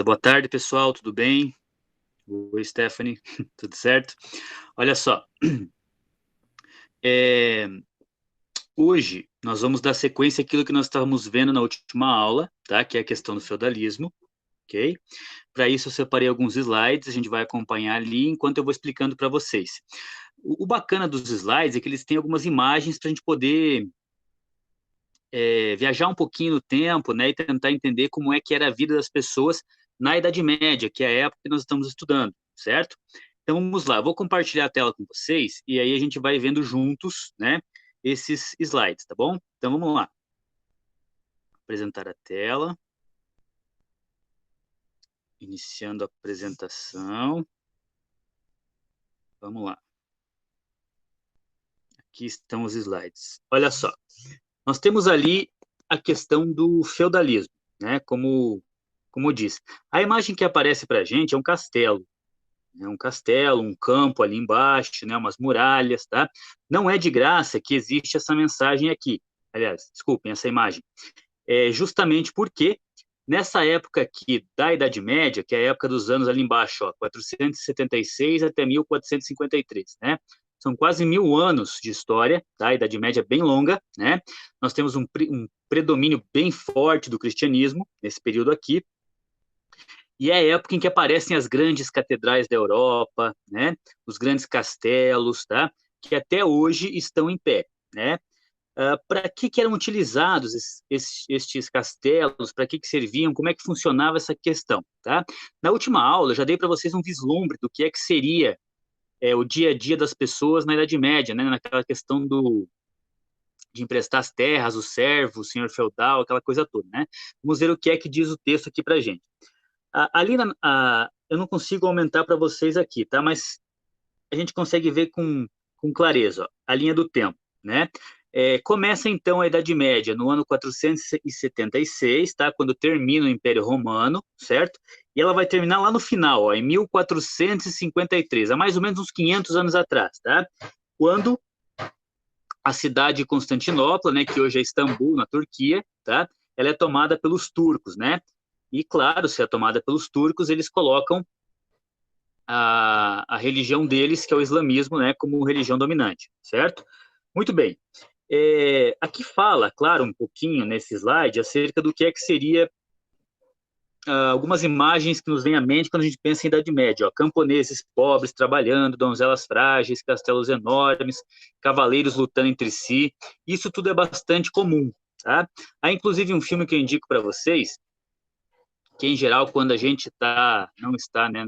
Boa tarde, pessoal, tudo bem? Oi, Stephanie, tudo certo? Olha só, é, hoje nós vamos dar sequência àquilo que nós estávamos vendo na última aula, tá? Que é a questão do feudalismo, ok? Para isso eu separei alguns slides, a gente vai acompanhar ali enquanto eu vou explicando para vocês. O bacana dos slides é que eles têm algumas imagens para a gente poder viajar um pouquinho no tempo, né? E tentar entender como é que era a vida das pessoas na Idade Média, que é a época que nós estamos estudando, certo? Então vamos lá, vou compartilhar a tela com vocês e aí a gente vai vendo juntos, né, esses slides, tá bom? Então vamos lá. Apresentar a tela. Iniciando a apresentação. Vamos lá. Aqui estão os slides. Olha só. Nós temos ali a questão do feudalismo, né? Como diz. A imagem que aparece para a gente é um castelo, um castelo, um campo ali embaixo, né, umas muralhas, tá? Não é de graça que existe essa mensagem aqui. Aliás, desculpem essa imagem. É justamente porque nessa época aqui da Idade Média, que é a época dos anos ali embaixo, ó, 476 até 1453, né? São quase 1000 anos de história, tá? A Idade Média é bem longa, né? Nós temos um predomínio bem forte do cristianismo nesse período aqui, e é a época em que aparecem as grandes catedrais da Europa, né? Os grandes castelos, tá? Que até hoje estão em pé, né? Para que eram utilizados estes castelos, para que serviam, como é que funcionava essa questão, tá? Na última aula, eu já dei para vocês um vislumbre do que é que seria o dia a dia das pessoas na Idade Média, né? Naquela questão de emprestar as terras, o servo, o senhor feudal, aquela coisa toda, né? Vamos ver o que é que diz o texto aqui para gente. Ali, eu não consigo aumentar para vocês aqui, tá? Mas a gente consegue ver com clareza, ó, a linha do tempo, né? Começa então a Idade Média no ano 476, tá? Quando termina o Império Romano, certo? E ela vai terminar lá no final, ó, em 1453, há mais ou menos uns 500 anos atrás, tá? Quando a cidade de Constantinopla, né, que hoje é Istambul, na Turquia, tá? Ela é tomada pelos turcos, né? E claro, se é tomada pelos turcos, eles colocam a religião deles, que é o islamismo, né, como religião dominante, certo? Muito bem. Aqui fala, claro, um pouquinho nesse slide, acerca do que é que seria algumas imagens que nos vêm à mente quando a gente pensa em Idade Média. Ó, camponeses pobres trabalhando, donzelas frágeis, castelos enormes, cavaleiros lutando entre si. Isso tudo é bastante comum. Tá? Há inclusive um filme que eu indico para vocês, que em geral, quando a gente não está, né,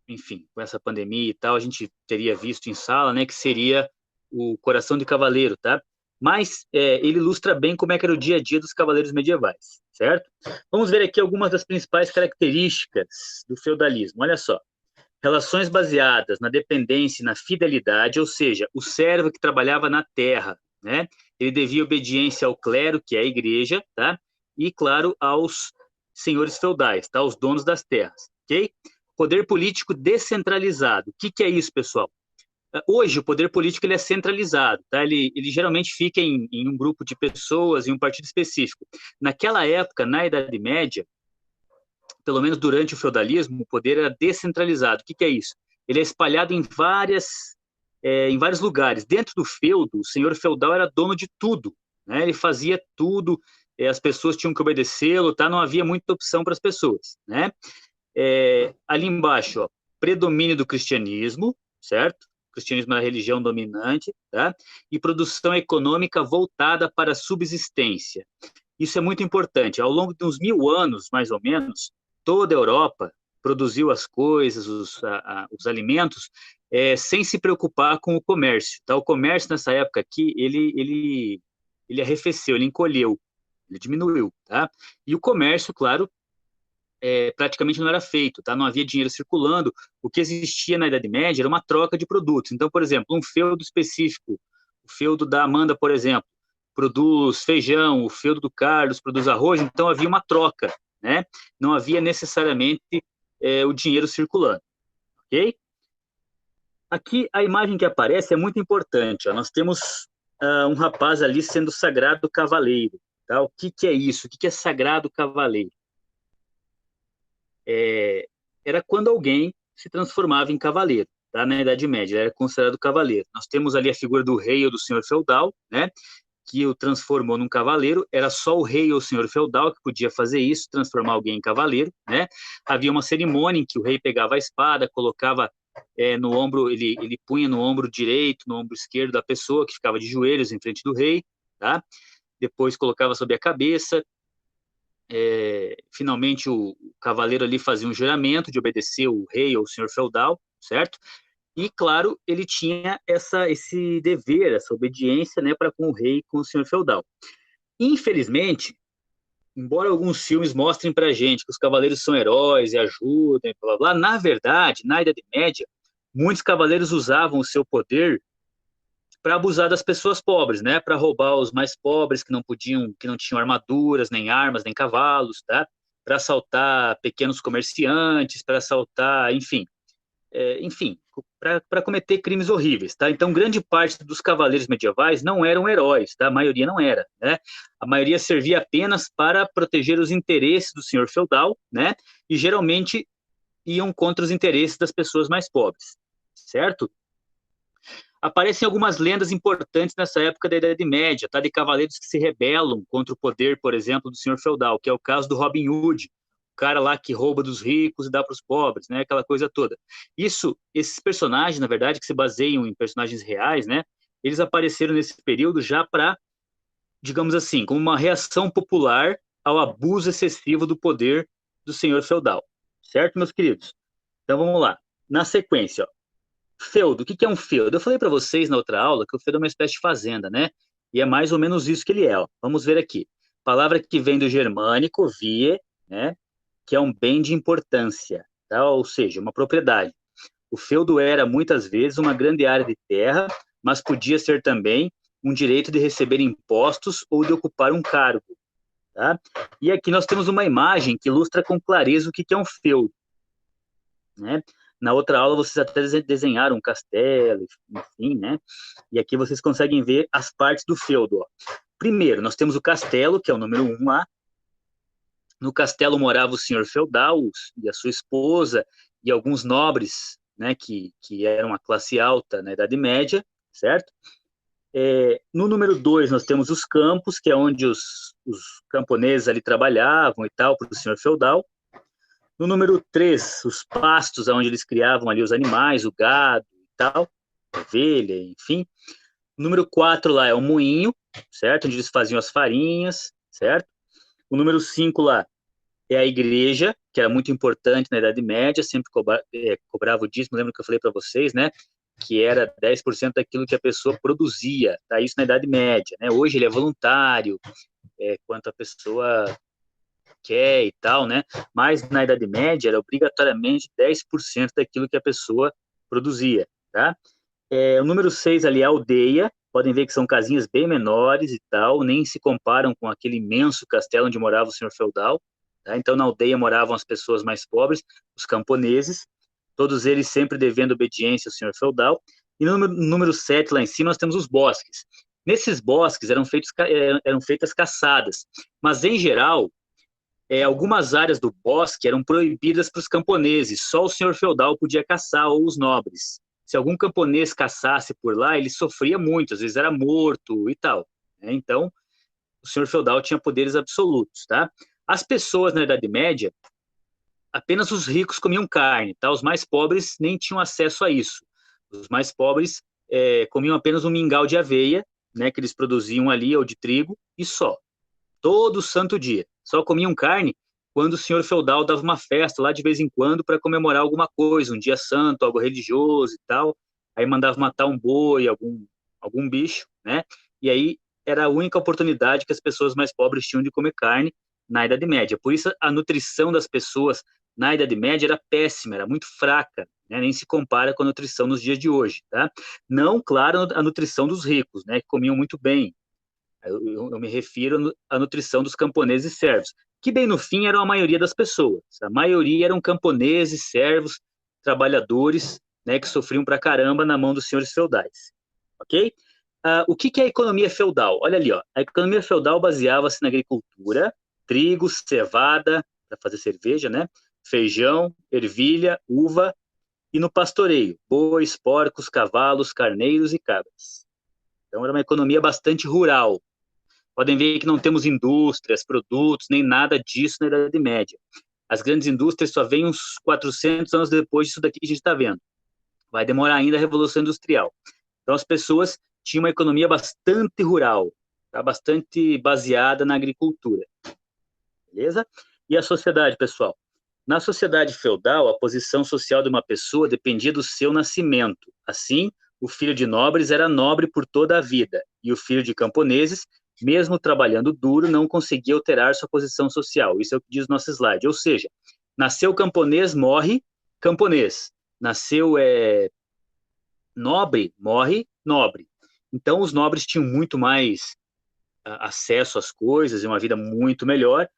enfim, com essa pandemia e tal, a gente teria visto em sala, né, que seria o Coração de Cavaleiro, tá? Mas ele ilustra bem como é que era o dia a dia dos cavaleiros medievais, certo? Vamos ver aqui algumas das principais características do feudalismo. Olha só, relações baseadas na dependência e na fidelidade, ou seja, o servo que trabalhava na terra, né? Ele devia obediência ao clero, que é a igreja, tá? E, claro, aos senhores feudais, tá? Os donos das terras, ok? Poder político descentralizado. O que é isso, pessoal? Hoje, o poder político ele é centralizado, tá? Ele geralmente fica em um grupo de pessoas, em um partido específico. Naquela época, na Idade Média, pelo menos durante o feudalismo, o poder era descentralizado. O que é isso? Ele é espalhado em vários lugares. Dentro do feudo, o senhor feudal era dono de tudo, né? Ele fazia tudo, as pessoas tinham que obedecê-lo, tá? Não havia muita opção para as pessoas, né? Ali embaixo, ó, predomínio do cristianismo, certo? O cristianismo é a religião dominante, tá? E produção econômica voltada para a subsistência. Isso é muito importante. Ao longo de uns 1000 anos, mais ou menos, toda a Europa produziu as coisas, os alimentos, sem se preocupar com o comércio. Tá? O comércio, nessa época aqui, ele arrefeceu, ele encolheu, ele diminuiu. Tá? E o comércio, claro, praticamente não era feito, tá? Não havia dinheiro circulando. O que existia na Idade Média era uma troca de produtos. Então, por exemplo, um feudo específico, o feudo da Amanda, por exemplo, produz feijão, o feudo do Carlos produz arroz, então havia uma troca, né? Não havia necessariamente o dinheiro circulando, ok? Aqui a imagem que aparece é muito importante. Ó. Nós temos um rapaz ali sendo sagrado cavaleiro. Tá? O que é isso? O que é sagrado cavaleiro? era quando alguém se transformava em cavaleiro, tá? Na Idade Média, era considerado cavaleiro. Nós temos ali a figura do rei ou do senhor feudal, né? Que o transformou num cavaleiro, era só o rei ou o senhor feudal que podia fazer isso, transformar alguém em cavaleiro, né? Havia uma cerimônia em que o rei pegava a espada, colocava no ombro, ele punha no ombro direito, no ombro esquerdo da pessoa que ficava de joelhos em frente do rei, tá? Depois colocava sobre a cabeça. Finalmente o cavaleiro ali fazia um juramento de obedecer o rei ou o senhor feudal, certo? E, claro, ele tinha esse dever, essa obediência, né, para com o rei e com o senhor feudal. Infelizmente, embora alguns filmes mostrem para a gente que os cavaleiros são heróis e ajudam, e blá, blá, blá, na verdade, na Idade Média, muitos cavaleiros usavam o seu poder para abusar das pessoas pobres, né, para roubar os mais pobres que não podiam, que não tinham armaduras, nem armas, nem cavalos, tá? Para assaltar pequenos comerciantes, para assaltar, enfim, para cometer crimes horríveis, tá? Então, grande parte dos cavaleiros medievais não eram heróis, tá? A maioria não era, né? A maioria servia apenas para proteger os interesses do senhor feudal, né? E geralmente iam contra os interesses das pessoas mais pobres, certo? Aparecem algumas lendas importantes nessa época da Idade Média, tá? De cavaleiros que se rebelam contra o poder, por exemplo, do senhor feudal, que é o caso do Robin Hood, o cara lá que rouba dos ricos e dá para os pobres, né? Aquela coisa toda. Esses personagens, na verdade, que se baseiam em personagens reais, né? Eles apareceram nesse período já para, digamos assim, como uma reação popular ao abuso excessivo do poder do senhor feudal. Certo, meus queridos? Então vamos lá. Na sequência, ó. Feudo, o que é um feudo? Eu falei para vocês na outra aula que o feudo é uma espécie de fazenda, né? E é mais ou menos isso que ele é. Ó. Vamos ver aqui. Palavra que vem do germânico, vie, né? Que é um bem de importância, tá? Ou seja, uma propriedade. O feudo era, muitas vezes, uma grande área de terra, mas podia ser também um direito de receber impostos ou de ocupar um cargo, tá? E aqui nós temos uma imagem que ilustra com clareza o que é um feudo, né? Na outra aula vocês até desenharam um castelo, enfim, né? E aqui vocês conseguem ver as partes do feudo. Ó. Primeiro, nós temos o castelo, que é o número 1 lá. No castelo morava o senhor feudal e a sua esposa e alguns nobres, né, que eram a classe alta na Idade Média, certo? No número 2 nós temos os campos, que é onde os camponeses ali trabalhavam e tal, para o senhor feudal. No número 3, os pastos, onde eles criavam ali os animais, o gado e tal, ovelha, enfim. O número 4 lá é o moinho, certo? Onde eles faziam as farinhas, certo? O número 5 lá é a igreja, que era muito importante na Idade Média, sempre cobrava o dízimo, lembra que eu falei para vocês, né? Que era 10% daquilo que a pessoa produzia, tá? Isso na Idade Média, né? Hoje ele é voluntário, quanto a pessoa quer e tal, né? Mas na Idade Média era obrigatoriamente 10% daquilo que a pessoa produzia, tá? O número 6 ali é a aldeia, podem ver que são casinhas bem menores e tal, nem se comparam com aquele imenso castelo onde morava o senhor feudal, tá? Então na aldeia moravam as pessoas mais pobres, os camponeses, todos eles sempre devendo obediência ao senhor feudal, e no número 7 lá em cima nós temos os bosques. Nesses bosques eram feitas caçadas, mas em geral algumas áreas do bosque eram proibidas para os camponeses, só o senhor feudal podia caçar, ou os nobres. Se algum camponês caçasse por lá, ele sofria muito, às vezes era morto e tal. Né? Então, o senhor feudal tinha poderes absolutos. Tá? As pessoas na Idade Média, apenas os ricos comiam carne, tá? Os mais pobres nem tinham acesso a isso. Os mais pobres comiam apenas um mingau de aveia, né, que eles produziam ali, ou de trigo, e só. Todo santo dia. Só comiam carne quando o senhor feudal dava uma festa lá de vez em quando para comemorar alguma coisa, um dia santo, algo religioso e tal. Aí mandava matar um boi, algum bicho, né? E aí era a única oportunidade que as pessoas mais pobres tinham de comer carne na Idade Média. Por isso a nutrição das pessoas na Idade Média era péssima, era muito fraca, né? Nem se compara com a nutrição nos dias de hoje, tá? Não, claro, a nutrição dos ricos, né? Que comiam muito bem, eu me refiro à nutrição dos camponeses e servos, que bem no fim eram a maioria das pessoas. A maioria eram camponeses, servos, trabalhadores, né, que sofriam pra caramba na mão dos senhores feudais. Ok? O que é a economia feudal? Olha ali, ó. A economia feudal baseava-se na agricultura, trigo, cevada, para fazer cerveja, né? feijão, ervilha, uva, e no pastoreio, bois, porcos, cavalos, carneiros e cabras. Então era uma economia bastante rural. Podem ver que não temos indústrias, produtos, nem nada disso na Idade Média. As grandes indústrias só vêm uns 400 anos depois disso daqui que a gente está vendo. Vai demorar ainda a Revolução Industrial. Então as pessoas tinham uma economia bastante rural, tá? Bastante baseada na agricultura. Beleza? E a sociedade, pessoal? Na sociedade feudal, a posição social de uma pessoa dependia do seu nascimento. Assim, o filho de nobres era nobre por toda a vida, e o filho de camponeses, mesmo trabalhando duro, não conseguia alterar sua posição social. Isso é o que diz o nosso slide. Ou seja, nasceu camponês, morre camponês. Nasceu nobre, morre nobre. Então, os nobres tinham muito mais acesso às coisas e uma vida muito melhor,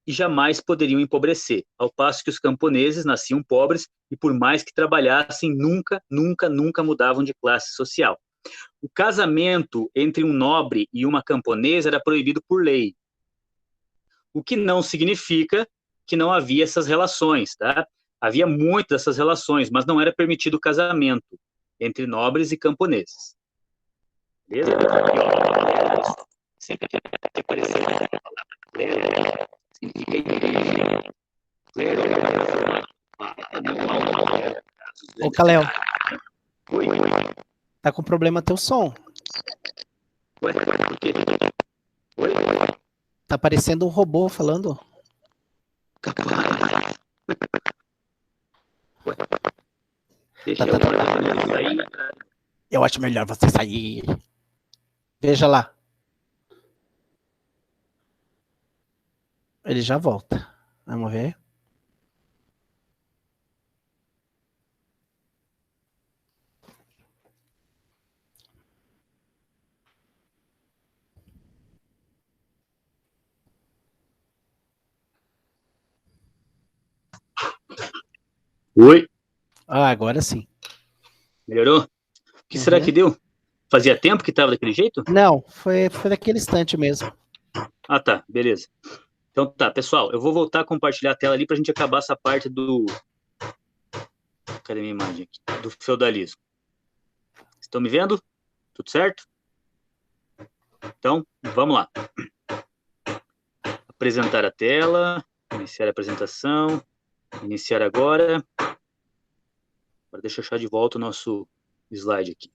e jamais poderiam empobrecer, ao passo que os camponeses nasciam pobres e, por mais que trabalhassem, nunca mudavam de classe social. O casamento entre um nobre e uma camponesa era proibido por lei, o que não significa que não havia essas relações, tá? Havia muitas dessas relações, mas não era permitido o casamento entre nobres e camponeses. Beleza? Sempre que aparecer a palavra clero, significa igreja. Clero Ô, Kalel, Oi? tá com problema teu som. Ué, por quê? Oi? Tá parecendo um robô falando. Capaz. Ué. Deixa Tá. eu sair. Eu acho melhor você sair. Veja lá. Ele já volta. Vamos ver. Oi? Ah, agora sim. Melhorou? O que será que deu? Fazia tempo que estava daquele jeito? Não, foi daquele instante mesmo. Ah, tá, beleza. Então tá, pessoal, eu vou voltar a compartilhar a tela ali para a gente acabar essa parte do... Cadê minha imagem aqui? Do feudalismo. Estão me vendo? Tudo certo? Então, vamos lá. Apresentar a tela, iniciar a apresentação, iniciar agora. Agora deixa eu achar de volta o nosso slide aqui.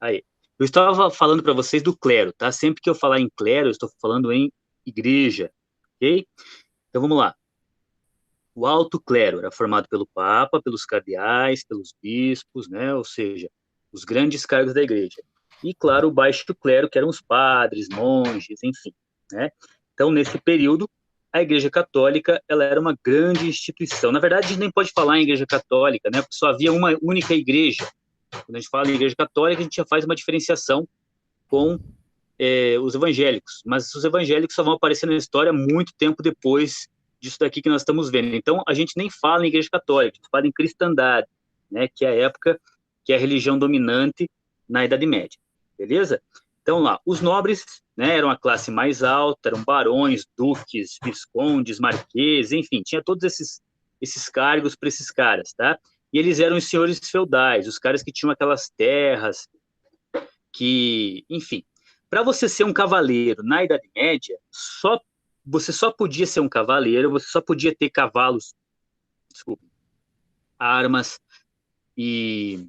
Aí. Eu estava falando para vocês do clero, tá? Sempre que eu falar em clero, eu estou falando em igreja, ok? Então vamos lá. O alto clero era formado pelo papa, pelos cardeais, pelos bispos, né? Ou seja, os grandes cargos da igreja. E, claro, o baixo clero, que eram os padres, monges, enfim, né? Então, nesse período, a Igreja Católica, ela era uma grande instituição. Na verdade, a gente nem pode falar em Igreja Católica, né? Porque só havia uma única igreja. Quando a gente fala em Igreja Católica, a gente já faz uma diferenciação com os evangélicos. Mas os evangélicos só vão aparecer na história muito tempo depois disso daqui que nós estamos vendo. Então, a gente nem fala em Igreja Católica, a gente fala em cristandade, né? Que é a época que é a religião dominante na Idade Média. Beleza? Então, lá, os nobres, né, eram a classe mais alta, eram barões, duques, viscondes, marqueses, enfim, tinha todos esses cargos para esses caras, tá? E eles eram os senhores feudais, os caras que tinham aquelas terras, que, enfim, para você ser um cavaleiro na Idade Média, você só podia ser um cavaleiro, você só podia ter cavalos, desculpa, armas e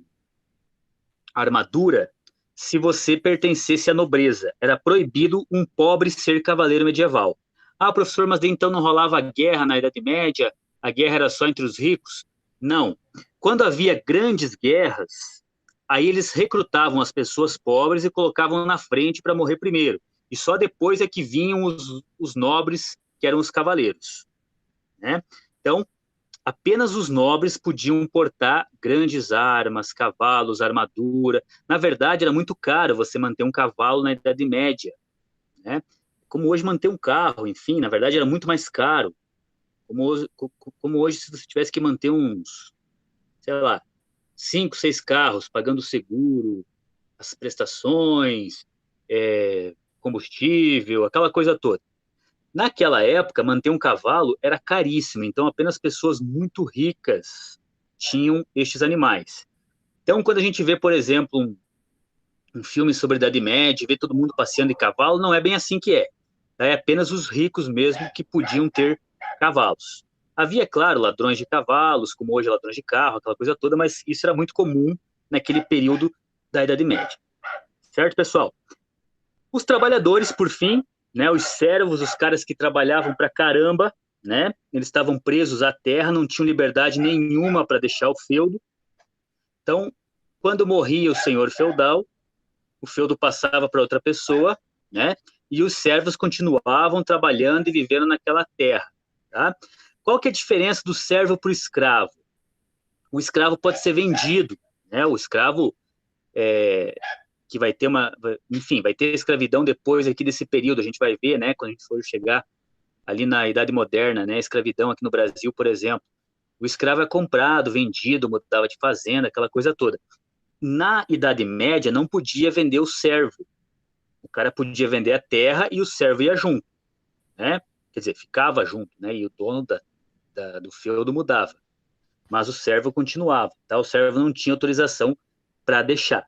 armadura se você pertencesse à nobreza. Era proibido um pobre ser cavaleiro medieval. Ah, professor, mas então não rolava guerra na Idade Média? A guerra era só entre os ricos? Não. Quando havia grandes guerras, aí eles recrutavam as pessoas pobres e colocavam na frente para morrer primeiro. E só depois é que vinham os nobres, que eram os cavaleiros, né? Então, apenas os nobres podiam portar grandes armas, cavalos, armadura. Na verdade, era muito caro você manter um cavalo na Idade Média, né? Como hoje manter um carro, enfim, na verdade era muito mais caro. Como hoje, se você tivesse que manter uns, sei lá, 5, 6 carros, pagando seguro, as prestações, combustível, aquela coisa toda. Naquela época, manter um cavalo era caríssimo, então apenas pessoas muito ricas tinham estes animais. Então, quando a gente vê, por exemplo, um filme sobre a Idade Média, vê todo mundo passeando em cavalo, não é bem assim que é. É apenas os ricos mesmo que podiam ter cavalos. Havia, claro, ladrões de cavalos, como hoje ladrões de carro, aquela coisa toda, mas isso era muito comum naquele período da Idade Média. Certo, pessoal? Os trabalhadores, por fim, né, os servos, os caras que trabalhavam pra caramba, né, eles estavam presos à terra, não tinham liberdade nenhuma para deixar o feudo. Então, quando morria o senhor feudal, o feudo passava para outra pessoa, né, e os servos continuavam trabalhando e vivendo naquela terra. Tá? Qual que é a diferença do servo para o escravo? O escravo pode ser vendido, né, o escravo que vai ter enfim, vai ter escravidão depois aqui desse período, a gente vai ver, né, quando a gente for chegar ali na Idade Moderna, né, escravidão aqui no Brasil, por exemplo, o escravo é comprado, vendido, mudava de fazenda, aquela coisa toda. Na Idade Média, não podia vender o servo, o cara podia vender a terra e o servo ia junto, né, quer dizer, ficava junto, né, e o dono do feudo mudava, mas o servo continuava, tá? O servo não tinha autorização para deixar.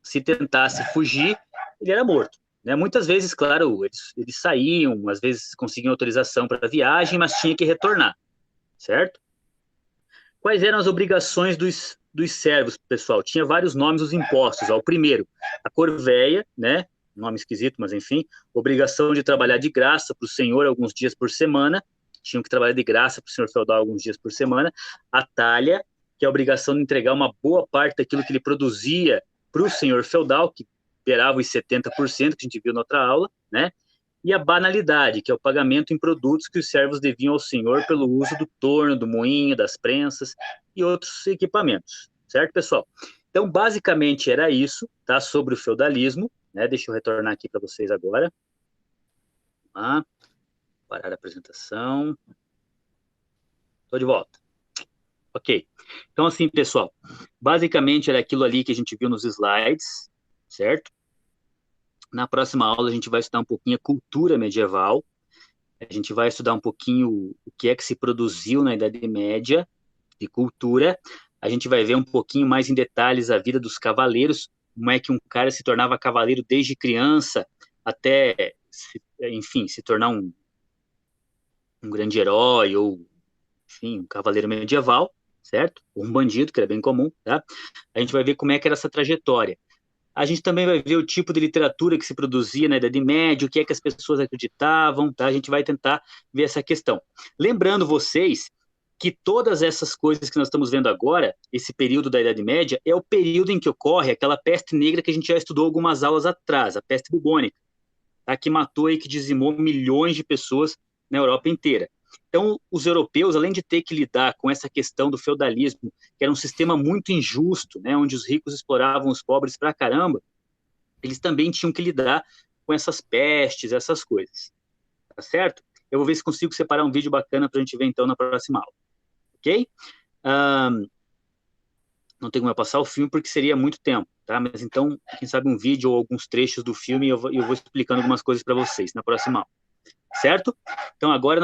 Se tentasse fugir, ele era morto. Né? Muitas vezes, claro, eles saíam, às vezes conseguiam autorização para a viagem, mas tinha que retornar, certo? Quais eram as obrigações dos servos, pessoal? Tinha vários nomes os impostos. Ó. O primeiro, a corveia, né? Nome esquisito, mas enfim, obrigação de trabalhar de graça para o senhor alguns dias por semana, tinham que trabalhar de graça para o senhor feudal alguns dias por semana. A talha, que é a obrigação de entregar uma boa parte daquilo que ele produzia para o senhor feudal, que beirava os 70%, que a gente viu na outra aula, né? E a banalidade, que é o pagamento em produtos que os servos deviam ao senhor pelo uso do torno, do moinho, das prensas e outros equipamentos, certo, pessoal? Então, basicamente era isso, tá? Sobre o feudalismo, né? Deixa eu retornar aqui para vocês agora. Parar a apresentação. Estou de volta. Ok. Então, assim, pessoal, basicamente era aquilo ali que a gente viu nos slides, certo? Na próxima aula a gente vai estudar um pouquinho a cultura medieval, a gente vai estudar um pouquinho o que é que se produziu na Idade Média de cultura, a gente vai ver um pouquinho mais em detalhes a vida dos cavaleiros, como é que um cara se tornava cavaleiro desde criança até, enfim, se tornar um grande herói ou, enfim, um cavaleiro medieval, certo? Ou um bandido, que era bem comum, tá? A gente vai ver como é que era essa trajetória. A gente também vai ver o tipo de literatura que se produzia na Idade Média, o que é que as pessoas acreditavam, tá? A gente vai tentar ver essa questão. Lembrando vocês que todas essas coisas que nós estamos vendo agora, esse período da Idade Média, é o período em que ocorre aquela peste negra que a gente já estudou algumas aulas atrás, a peste bubônica, tá? Que matou e que dizimou milhões de pessoas na Europa inteira. Então, os europeus, além de ter que lidar com essa questão do feudalismo, que era um sistema muito injusto, né, onde os ricos exploravam os pobres pra caramba, eles também tinham que lidar com essas pestes, essas coisas. Tá certo? Eu vou ver se consigo separar um vídeo bacana para a gente ver, então, na próxima aula. Ok? Não tem como eu passar o filme porque seria muito tempo, tá? Mas, então, quem sabe um vídeo ou alguns trechos do filme eu vou explicando algumas coisas para vocês na próxima aula. Certo? Então, agora